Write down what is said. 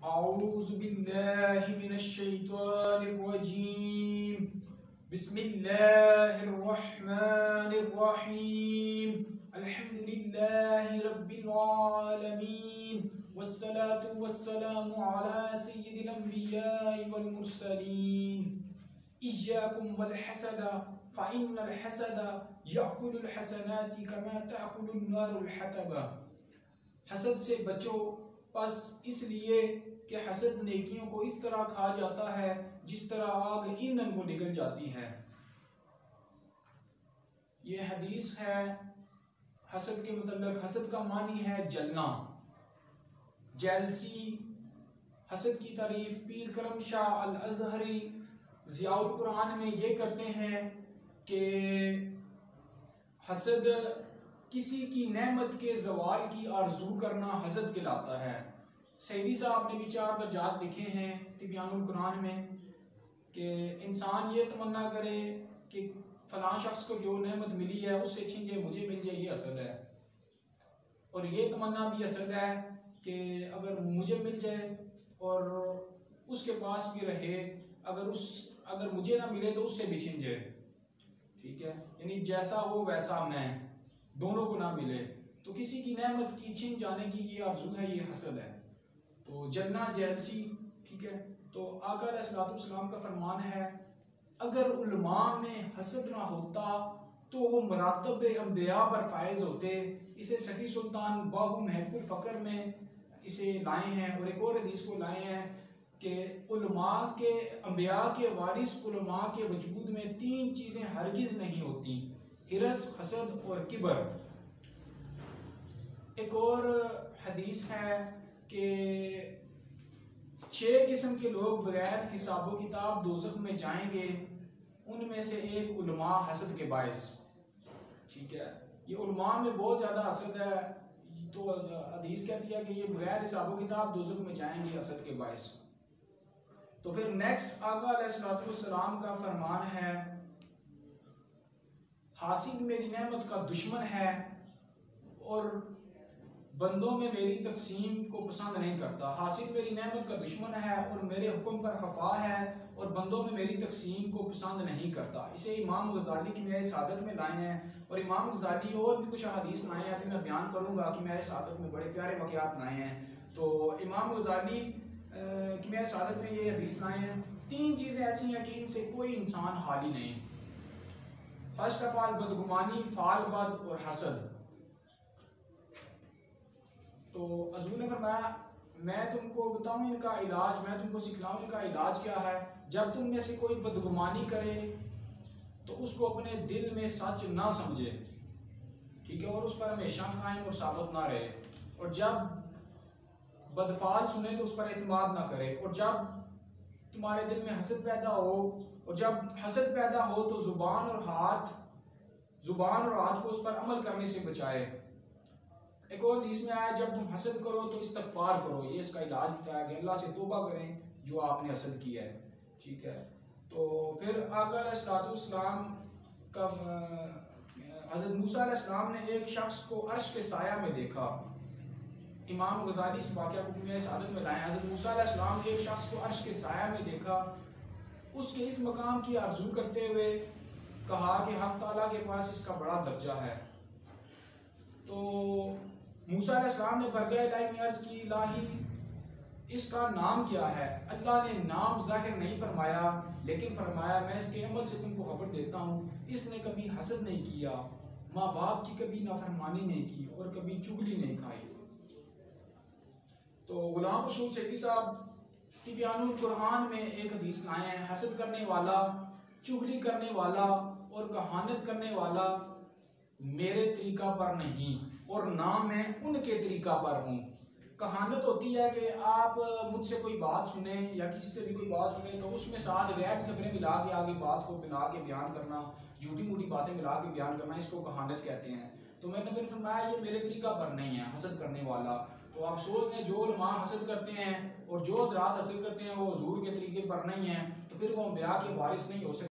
औज़ु बिल्लाहि मिनश शैतानिर रजीम। बिस्मिल्लाहिर रहमानिर रहीम। अल्हम्दुलिल्लाहि रब्बिल आलमीन वस्सलातु वस्सलामु अला सय्यिदिल अंबियाइ वल मुरसलीन। इय्याकुम वल हसदा फ़इन्नल हसदा यअकुलुल हसनाति कमा तअकुलुन नारुल हतबा। हसद से बचो बस इसलिए कि हसद नेकियों को इस तरह खा जाता है जिस तरह आग ईंधन को निगल जाती है। ये हदीस है हसद के मतलब। हसद का मानी है जलना, जेलसी। हसद की तारीफ पीर करम शाह अल अज़हरी ज़ियाउल कुरान में ये करते हैं कि हसद किसी की नेमत के जवाल की आरजू करना हसद कहलाता है। सईदी साहब ने भी 4 दर्जात लिखे हैं तिबियानुल कुरान में कि इंसान ये तमन्ना करे कि फलां शख्स को जो नेमत मिली है उससे छीन जाए मुझे मिल जाए, ये हसद है। और ये तमन्ना भी हसद है कि अगर मुझे मिल जाए और उसके पास भी रहे, अगर मुझे ना मिले तो उससे भी छीन जाए। ठीक है, यानी जैसा हो वैसा मैं, दोनों को ना मिले तो किसी की नेमत की छीन जाने की ये आरज़ू है, ये हसद है। तो जलना, जेलसी। ठीक है, तो आका अलैहिस्सलाम का फरमान है अगर उलमा में हसद ना होता तो वो मरातब अंबिया पर फायज होते। इसे सफ़ी सुल्तान बाहू महफूल फ़क्र में इसे लाए हैं और एक और हदीस को लाए हैं कि उलमा के, अंबिया के वारिस उलमा के वजूद में 3 चीज़ें हरगिज़ नहीं होती, हिरस, हसद और किबर। एक और हदीस है कि 6 किस्म के लोग बगैर हिसाबो किताब दोज़ख में जाएंगे, उनमें से एक उलमा हसद के बायस। ठीक है, ये उलमा में बहुत ज़्यादा हसद है, तो हदीस कहती है कि ये बगैर हिसाबो किताब दोज़ख में जाएंगे हसद के बायस। तो फिर नेक्स्ट आका अलैहिस्सलाम का फरमान है हासिद मेरी नेमत का दुश्मन है और बंदों में मेरी तकसीम को पसंद नहीं करता। हासिद मेरी नेमत का दुश्मन है और मेरे हुक्म पर खफा है और बंदों में मेरी तकसीम को पसंद नहीं करता। इसे इमाम गज़ाली की मेरे सादत में लाए हैं और इमाम गज़ाली और भी कुछ हदीस लाए हैं, अभी मैं बयान करूंगा कि मेरे सादत में बड़े प्यारे वाक़यात लाए हैं। तो इमाम गज़ाली कि मेरे सादत में ये हदीस लाए हैं। 3 चीज़ें ऐसी हैं कि इनसे कोई इंसान हाली नहीं। फर्स्ट ऑफ ऑल बदगुमानी, फाल बद और हसद। तो हज़ूर ने फरमाया मैं तुमको बताऊं इनका इलाज, मैं तुमको सिखलाऊं इनका इलाज क्या है। जब तुम में से कोई बदगुमानी करे तो उसको अपने दिल में सच ना समझे, ठीक है, और उस पर हमेशा कायम और साबित ना रहे। और जब बदफाल सुने तो उस पर एतमाद ना करे। और जब तुम्हारे दिल में हसद पैदा हो, और जब हसद पैदा हो तो जुबान और हाथ को उस पर अमल करने से बचाए। एक और हदीस में आया जब तुम हसद करो तो इस्तगफार करो। ये इसका इलाज बताया गया, अल्लाह से तौबा करें जो आपने हसद किया है। ठीक है, तो फिर आका अलैहिस्सलाम का हज़रत मूसा अलैहिस्सलाम ने एक शख्स को अर्श के साया में देखा। इमाम गज़ाली इस वाक़या को मेरे सादत में लाए। हज़रत मूसा अलैहिस्सलाम ने एक शख्स को अर्श के साया में देखा, उसके इस मकाम की आरजू करते हुए कहा कि हक़ ताला के पास इसका बड़ा दर्जा है। तो मूसा अलैहिस्सलाम ने बरगाह इलाही में अर्ज़ की इलाही इसका नाम क्या है। अल्लाह ने नाम ज़ाहिर नहीं फरमाया, लेकिन फरमाया मैं इसके अमल से तुमको खबर देता हूँ, इसने कभी हसद नहीं किया, माँ बाप की कभी नाफरमानी नहीं की और कभी चुगली नहीं खाई। तो गुलाम रसूल सईदी साहब तिबियानुल कुरान में एक हदीस लाए हैं हसद करने वाला, चुगली करने वाला और कहानत करने वाला मेरे तरीका पर नहीं और ना मैं उनके तरीका पर हूँ। कहानत होती है कि आप मुझसे कोई बात सुने या किसी से भी कोई बात सुने तो उसमें साथ गैर खबरें मिला के आगे बात को मिला के बयान करना, झूठी मूठी बातें मिला के बयान करना, इसको कहानत कहते हैं। तो मैंने फिर फरमाया ये मेरे तरीका पर नहीं है हसद करने वाला। तो आप सोच लें जो उलमा हसद करते हैं और जो हज़रात हसद करते हैं वो हुजूर के तरीके पर नहीं है, तो फिर वो अंबिया के वारिस नहीं हो सकते।